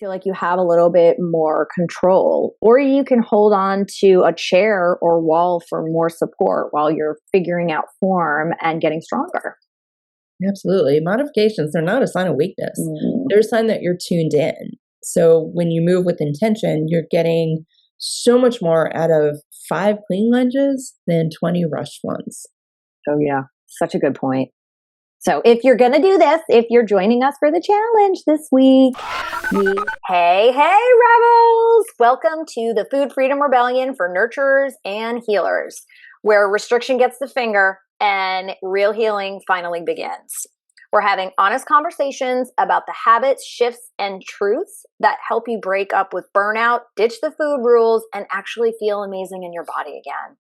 feel like you have a little bit more control, or you can hold on to a chair or wall for more support while you're figuring out form and getting stronger. Absolutely. Modifications, they're not a sign of weakness. They're a sign that you're tuned in. So when you move with intention, you're getting so much more out of 5 clean lunges than 20 rushed ones. Oh, yeah. Such a good point. So if you're going to do this, if you're joining us for the challenge this week, hey, rebels! Welcome to the Food Freedom Rebellion for nurturers and healers, where restriction gets the finger and real healing finally begins. We're having honest conversations about the habits, shifts, and truths that help you break up with burnout, ditch the food rules, and actually feel amazing in your body again.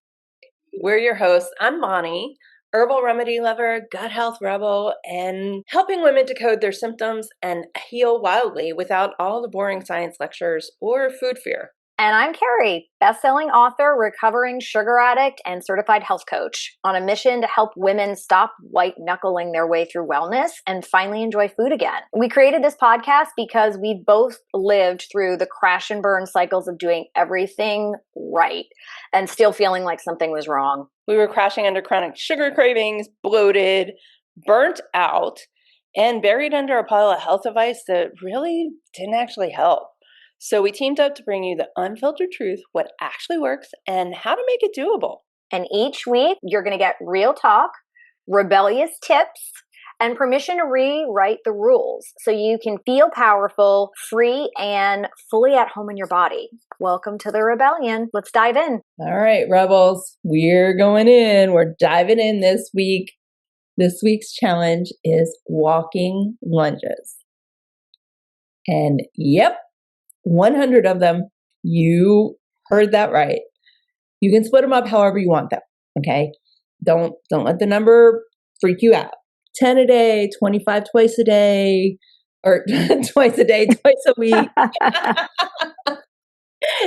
We're your hosts. I'm Bonni, herbal remedy lover, gut health rebel, and helping women decode their symptoms and heal wildly without all the boring science lectures or food fear. And I'm Carrie, best-selling author, recovering sugar addict, and certified health coach on a mission to help women stop white-knuckling their way through wellness and finally enjoy food again. We created this podcast because we both lived through the crash and burn cycles of doing everything right and still feeling like something was wrong. We were crashing under chronic sugar cravings, bloated, burnt out, and buried under a pile of health advice that really didn't actually help. So we teamed up to bring you the unfiltered truth, what actually works, and how to make it doable. And each week, you're going to get real talk, rebellious tips, and permission to rewrite the rules so you can feel powerful, free, and fully at home in your body. Welcome to the rebellion. Let's dive in. All right, rebels, we're going in. We're diving in this week. This week's challenge is walking lunges. And yep, 100 of them. You heard that right. You can split them up however you want them. Okay. Don't let the number freak you out. 10 a day, 25 twice a day, or twice a day, twice a week.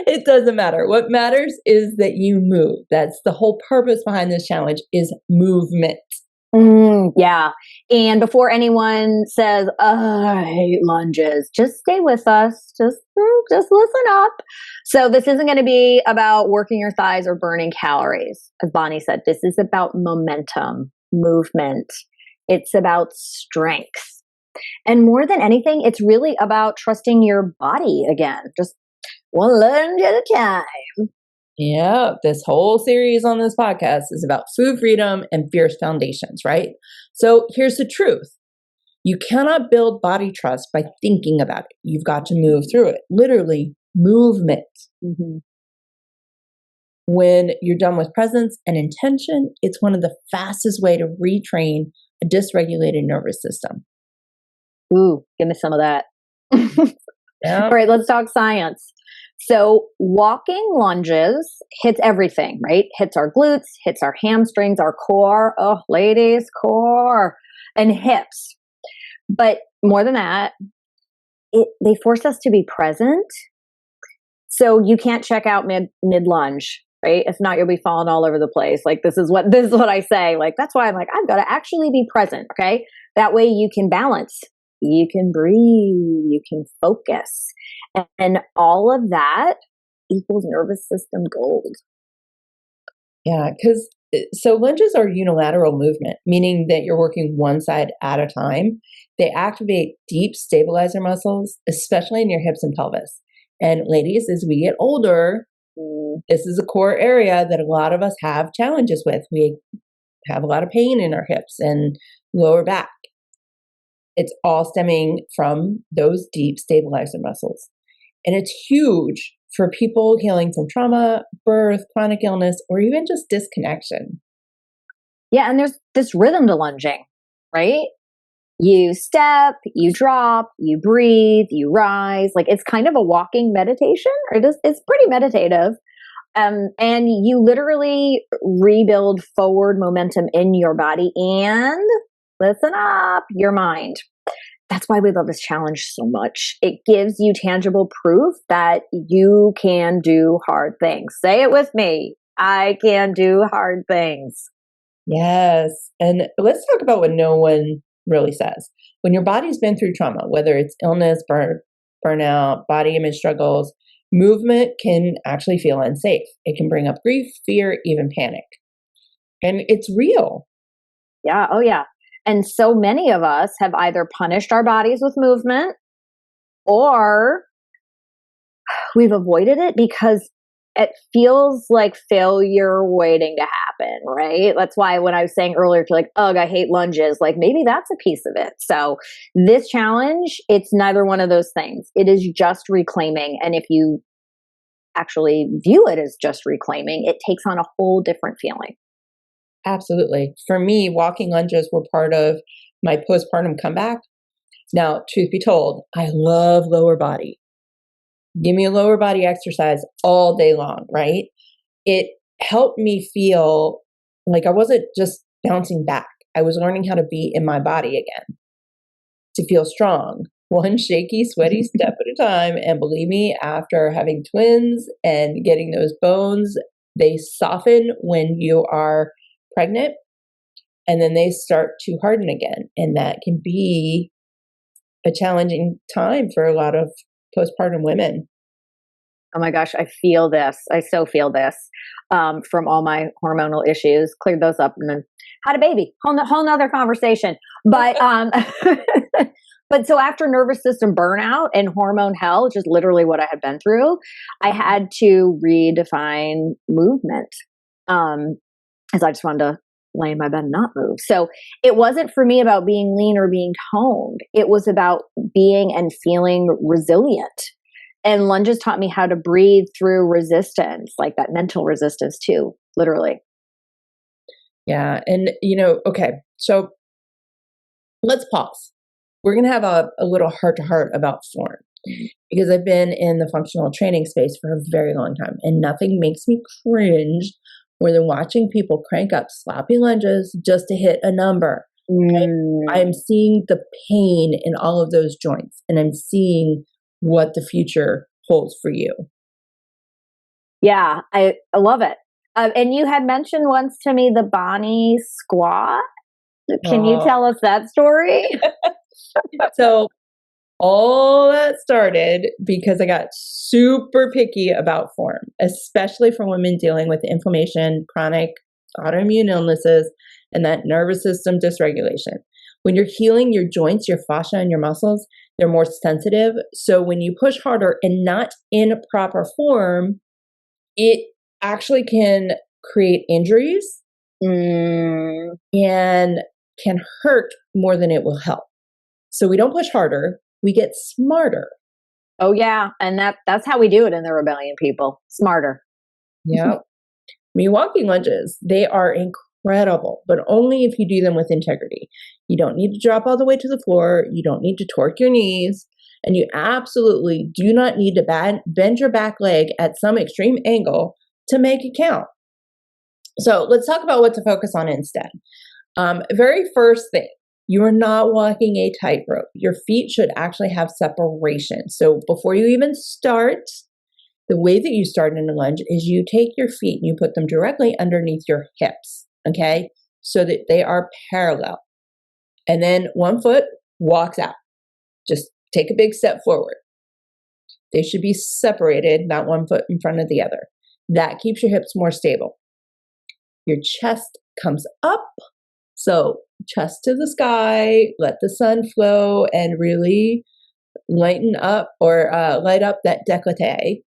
It doesn't matter. What matters is that you move. That's the whole purpose behind this challenge is movement. Yeah. And before anyone says, I hate lunges, just stay with us. Just listen up. So this isn't going to be about working your thighs or burning calories. As Bonni said, this is about momentum, movement. It's about strength. And more than anything, it's really about trusting your body again. Just one lunge at a time. Yeah, this whole series on this podcast is about food freedom and fierce foundations, right? So here's the truth. You cannot build body trust by thinking about it. You've got to move through it. Literally, movement. Mm-hmm. When you're done with presence and intention, it's one of the fastest way to retrain a dysregulated nervous system. Ooh, give me some of that. Yeah. All right, let's talk science. So walking lunges hits everything, right? Hits our glutes, hits our hamstrings, our core. Oh, ladies, core and hips. But more than that, they force us to be present. So you can't check out mid lunge, right? If not, you'll be falling all over the place. Like this is what I say. Like that's why I'm like, I've got to actually be present. Okay. That way you can balance. You can breathe, you can focus. And all of that equals nervous system gold. Yeah, because so lunges are unilateral movement, meaning that you're working one side at a time. They activate deep stabilizer muscles, especially in your hips and pelvis. And ladies, as we get older, this is a core area that a lot of us have challenges with. We have a lot of pain in our hips and lower back. It's all stemming from those deep stabilizer muscles. And it's huge for people healing from trauma, birth, chronic illness, or even just disconnection. Yeah, and there's this rhythm to lunging, right? You step, you drop, you breathe, you rise. Like it's kind of a walking meditation, or it's pretty meditative. And you literally rebuild forward momentum in your body and, listen up, your mind. That's why we love this challenge so much. It gives you tangible proof that you can do hard things. Say it with me. I can do hard things. Yes. And let's talk about what no one really says. When your body's been through trauma, whether it's illness, birth, burnout, body image struggles, movement can actually feel unsafe. It can bring up grief, fear, even panic. And it's real. Yeah. Oh, yeah. And so many of us have either punished our bodies with movement or we've avoided it because it feels like failure waiting to happen, right? That's why when I was saying earlier to like, ugh, I hate lunges, like maybe that's a piece of it. So this challenge, it's neither one of those things. It is just reclaiming. And if you actually view it as just reclaiming, it takes on a whole different feeling. Absolutely. For me, walking lunges were part of my postpartum comeback. Now, truth be told, I love lower body. Give me a lower body exercise all day long, right? It helped me feel like I wasn't just bouncing back. I was learning how to be in my body again, to feel strong, one shaky, sweaty step at a time. And believe me, after having twins and getting those bones, they soften when you are pregnant and then they start to harden again. And that can be a challenging time for a lot of postpartum women. Oh my gosh, I feel this. I so feel this from all my hormonal issues. Cleared those up and then had a baby. Whole nother conversation. But but so after nervous system burnout and hormone hell, which is literally what I had been through, I had to redefine movement. As I just wanted to lay in my bed and not move. So it wasn't for me about being lean or being toned. It was about being and feeling resilient. And lunges taught me how to breathe through resistance, like that mental resistance too, literally. Yeah. And, okay. So let's pause. We're going to have a little heart to heart about form because I've been in the functional training space for a very long time and nothing makes me cringe more than watching people crank up sloppy lunges just to hit a number. I'm seeing the pain in all of those joints and I'm seeing what the future holds for you. Yeah, I love it. And you had mentioned once to me the Bonni squat. Can you tell us that story? So all that started because I got super picky about form, especially for women dealing with inflammation, chronic autoimmune illnesses, and that nervous system dysregulation. When you're healing your joints, your fascia, and your muscles, they're more sensitive. So when you push harder and not in proper form, it actually can create injuries and can hurt more than it will help. So we don't push harder, we get smarter. Oh yeah, and that's how we do it in the rebellion, people. Smarter. Yeah. I mean, walking lunges, they are incredible, but only if you do them with integrity. You don't need to drop all the way to the floor. You don't need to torque your knees. And you absolutely do not need to bend your back leg at some extreme angle to make it count. So let's talk about what to focus on instead. Very first thing, you are not walking a tightrope. Your feet should actually have separation. So before you even start, the way that you start in a lunge is you take your feet and you put them directly underneath your hips, okay? So that they are parallel. And then one foot walks out. Just take a big step forward. They should be separated, not one foot in front of the other. That keeps your hips more stable. Your chest comes up. So chest to the sky, let the sun flow and really lighten up or light up that décolleté.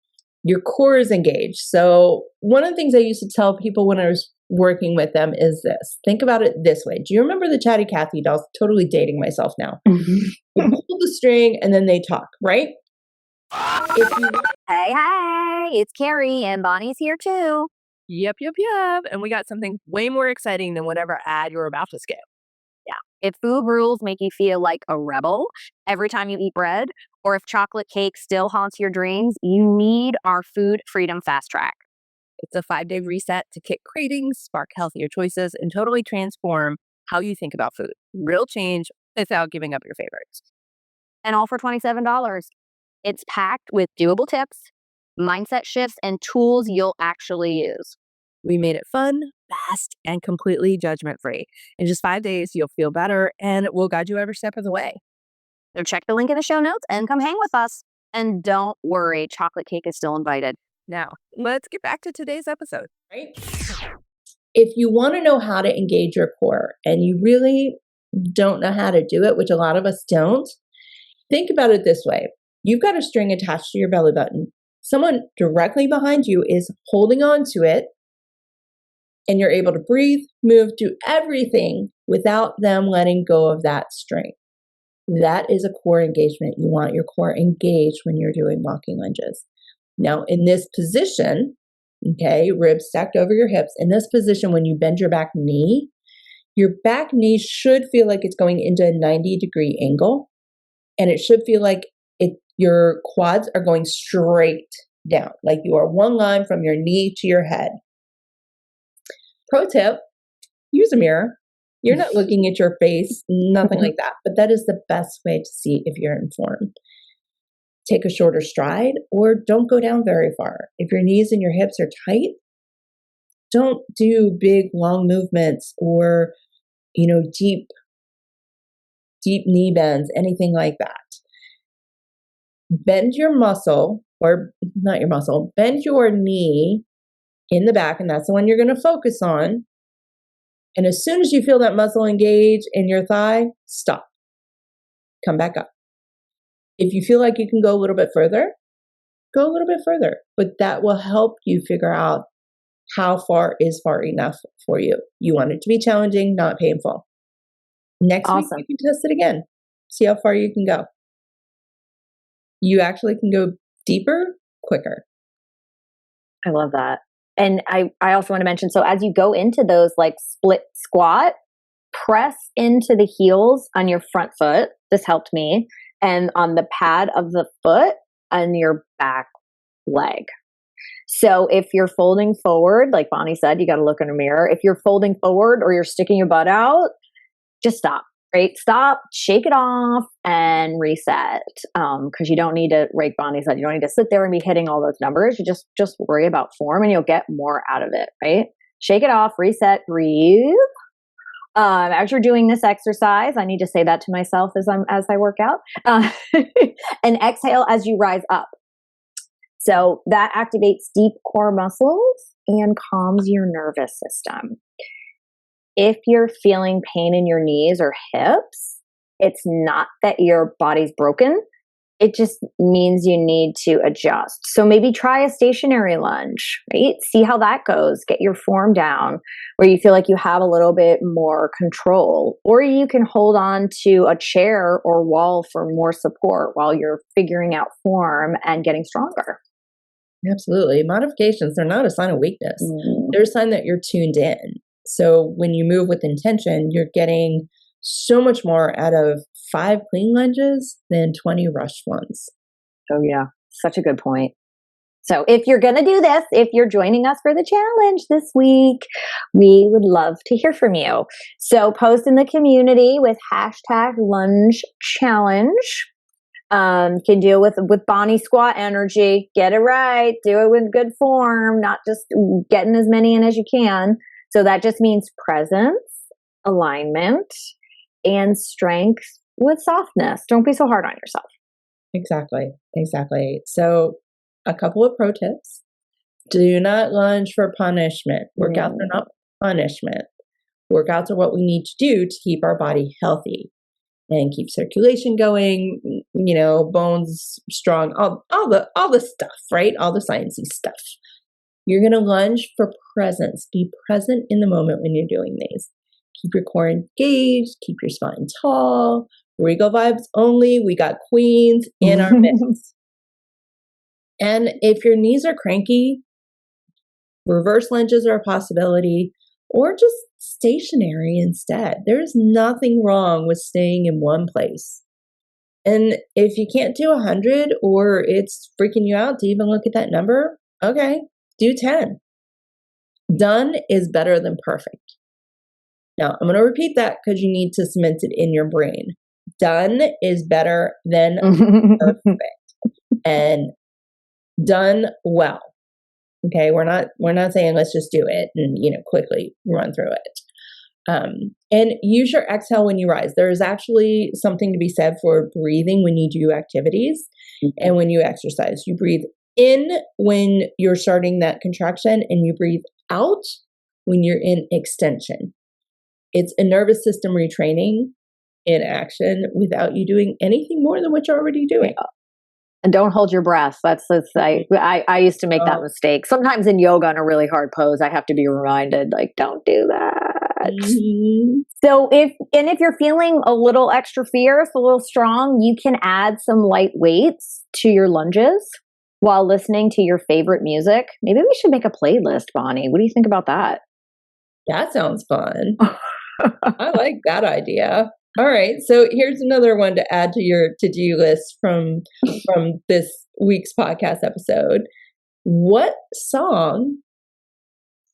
Your core is engaged. So one of the things I used to tell people when I was working with them is this. Think about it this way. Do you remember the Chatty Cathy dolls? Totally dating myself now. They pull the string and then they talk, right? Hey, it's Carrie and Bonnie's here too. Yep. And we got something way more exciting than whatever ad you're about to skip. Yeah. If food rules make you feel like a rebel every time you eat bread, or if chocolate cake still haunts your dreams, you need our Food Freedom Fast Track. It's a 5-day reset to kick cravings, spark healthier choices, and totally transform how you think about food. Real change without giving up your favorites. And all for $27. It's packed with doable tips, mindset shifts, and tools you'll actually use. We made it fun, fast, and completely judgment-free. In just 5 days, you'll feel better, and we'll guide you every step of the way. So check the link in the show notes and come hang with us. And don't worry, chocolate cake is still invited. Now, let's get back to today's episode. Right? If you want to know how to engage your core and you really don't know how to do it, which a lot of us don't, think about it this way. You've got a string attached to your belly button. Someone directly behind you is holding on to it, and you're able to breathe, move, do everything without them letting go of that string. That is a core engagement. You want your core engaged when you're doing walking lunges. Now, in this position, okay, ribs stacked over your hips, in this position, when you bend your back knee should feel like it's going into a 90-degree angle, and it should feel like your quads are going straight down, like you are one line from your knee to your head. Pro tip, use a mirror. You're not looking at your face, nothing like that, but that is the best way to see if you're in form. Take a shorter stride or don't go down very far. If your knees and your hips are tight, don't do big, long movements or, deep knee bends, anything like that. Bend your muscle, or not your muscle, bend your knee in the back, and that's the one you're going to focus on. And as soon as you feel that muscle engage in your thigh, stop. Come back up. If you feel like you can go a little bit further, go a little bit further. But that will help you figure out how far is far enough for you. You want it to be challenging, not painful. Next week, you can test it again. See how far you can go. You actually can go deeper, quicker. I love that. And I also want to mention, so as you go into those like split squat, press into the heels on your front foot. This helped me. And on the pad of the foot on your back leg. So if you're folding forward, like Bonni said, you got to look in a mirror. If you're folding forward or you're sticking your butt out, just stop. Right? Stop, shake it off, and reset. Because you don't need to, like Bonni said, you don't need to sit there and be hitting all those numbers. You just worry about form, and you'll get more out of it. Right? Shake it off, reset, breathe. As you're doing this exercise, I need to say that to myself as I work out, and exhale as you rise up. So that activates deep core muscles and calms your nervous system. If you're feeling pain in your knees or hips, it's not that your body's broken. It just means you need to adjust. So maybe try a stationary lunge, right? See how that goes. Get your form down where you feel like you have a little bit more control. Or you can hold on to a chair or wall for more support while you're figuring out form and getting stronger. Absolutely. Modifications, they're not a sign of weakness. They're a sign that you're tuned in. So when you move with intention, you're getting so much more out of 5 clean lunges than 20 rushed ones. Oh yeah, such a good point. So if you're going to do this, if you're joining us for the challenge this week, we would love to hear from you. So post in the community with #LungeChallenge. You can deal with Bonni squat energy. Get it right. Do it with good form, not just getting as many in as you can. So that just means presence, alignment, and strength with softness. Don't be so hard on yourself. Exactly. So a couple of pro tips. Do not lunge for punishment. Workouts are not punishment. Workouts are what we need to do to keep our body healthy and keep circulation going, bones strong, all the stuff, right? All the sciencey stuff. You're going to lunge for presence. Be present in the moment when you're doing these. Keep your core engaged. Keep your spine tall. Regal vibes only. We got queens in our midst. And if your knees are cranky, reverse lunges are a possibility, or just stationary instead. There's nothing wrong with staying in one place. And if you can't do 100 or it's freaking you out to even look at that number, okay, do 10. Done is better than perfect. Now, I'm going to repeat that because you need to cement it in your brain. Done is better than perfect. And done well. Okay, we're not saying let's just do it and quickly run through it. And use your exhale when you rise. There is actually something to be said for breathing when you do activities. and when you exercise. You breathe in when you're starting that contraction, and you breathe out when you're in extension. It's a nervous system retraining in action without you doing anything more than what you're already doing. And don't hold your breath. I used to make that mistake. Sometimes in yoga in a really hard pose, I have to be reminded, like, don't do that. Mm-hmm. So if you're feeling a little extra fierce, a little strong, you can add some light weights to your lunges while listening to your favorite music. Maybe we should make a playlist, Bonni. What do you think about that? That sounds fun. I like that idea. All right, so here's another one to add to your to-do list from this week's podcast episode. What song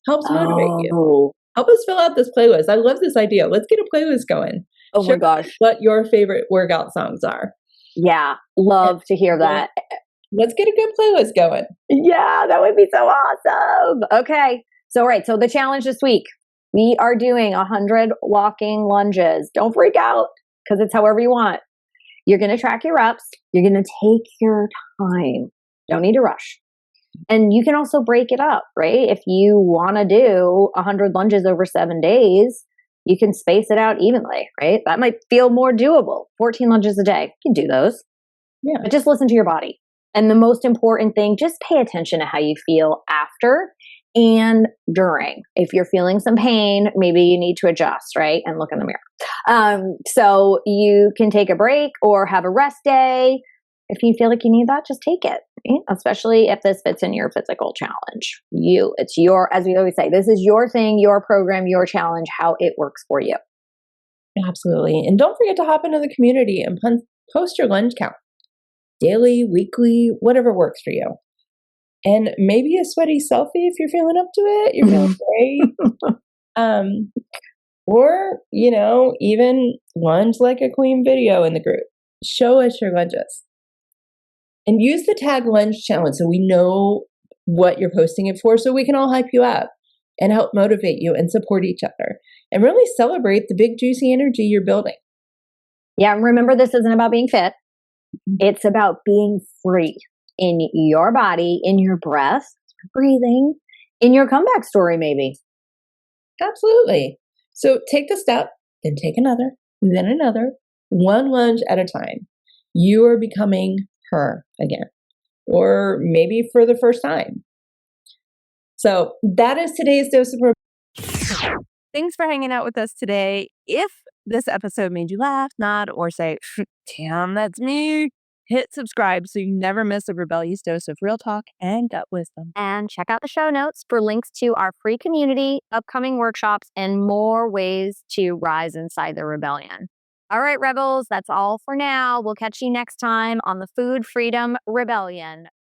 helps motivate you? Help us fill out this playlist. I love this idea. Let's get a playlist going. Oh my gosh. What your favorite workout songs are. Yeah, love to hear that. Let's get a good playlist going. Yeah, that would be so awesome. Okay, so the challenge this week. We are doing 100 walking lunges. Don't freak out because it's however you want. You're going to track your reps. You're going to take your time. Don't need to rush. And you can also break it up, right? If you want to do 100 lunges over 7 days, you can space it out evenly, right? That might feel more doable. 14 lunges a day. You can do those. Yeah. But just listen to your body. And the most important thing, just pay attention to how you feel after and during. If you're feeling some pain, maybe you need to adjust, right? And look in the mirror. So you can take a break or have a rest day. If you feel like you need that, just take it, right? Especially if this fits in your physical challenge. It's your, as we always say, this is your thing, your program, your challenge, how it works for you. Absolutely. And don't forget to hop into the community and post your lunge count. Daily, weekly, whatever works for you. And maybe a sweaty selfie if you're feeling up to it. You're feeling great. Or, even lunge like a queen video in the group. Show us your lunges. And use the tag lunge challenge so we know what you're posting it for, so we can all hype you up and help motivate you and support each other. And really celebrate the big juicy energy you're building. Yeah, and remember, this isn't about being fit. It's about being free in your body, in your breath, breathing, in your comeback story, maybe. Absolutely. So take the step, then take another, then another, one lunge at a time. You are becoming her again, or maybe for the first time. So that is today's dose of. Thanks for hanging out with us today. If this episode made you laugh, nod, or say, damn, that's me, hit subscribe so you never miss a rebellious dose of real talk and gut wisdom. And check out the show notes for links to our free community, upcoming workshops, and more ways to rise inside the rebellion. All right, rebels, that's all for now. We'll catch you next time on the Food Freedom Rebellion.